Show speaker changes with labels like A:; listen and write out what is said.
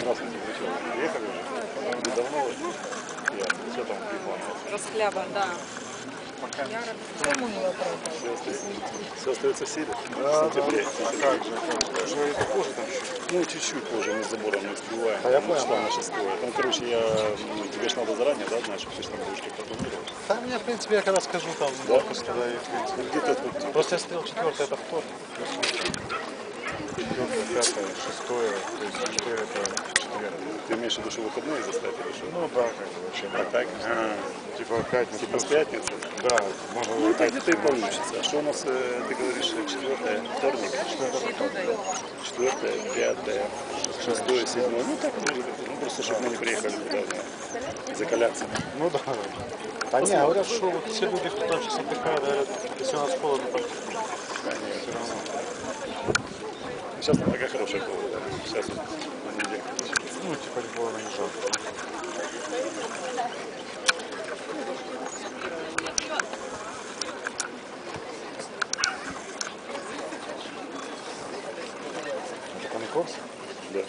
A: Здравствуйте, вы что, приехали уже? Вы давно? Я, что там припомнил?
B: Расхляба, да. Я Чому не вопрос?
A: Все остается в силе?
C: Да,
A: В сентябре.
C: А как же? Уже это позже там еще?
A: Ну, чуть-чуть позже, мы с забором не успеваем.
C: А я понял.
A: Числа на 6. Ну, короче, тебе ж надо заранее, да, знаешь, чтобы ты ж там будешь как-то планировать.
C: Да, мне, в принципе, я когда скажу, там,
A: Да?
C: отпуск, да, и, в принципе.
A: Где-то тут.
C: Просто я смотрел, 4 это вторник. 4, 5, 6, то есть 4 это четверг.
A: Ты имеешь в виду, что выходные заставить или что?
C: Ну да, как бы вообще.
A: А так?
C: Типа пятница.
A: Типа с пятницы?
C: Да, можно
A: Ну, так
C: пятницу.
A: это и получится. А что у нас, ты говоришь, 4 вторник? 4, 5, 6, 7. Ну, так может быть. Ну, просто, чтобы мы не приехали туда закаляться.
C: Ну да. А не, говорят, что вот все люди, кто там сейчас отдыхают, говорят, если у нас холодно, то все равно.
A: Сейчас там такая хорошая погода. Сейчас вот на неделю.
C: Ну, типа, было не жарко. Это конкурс?
A: Да.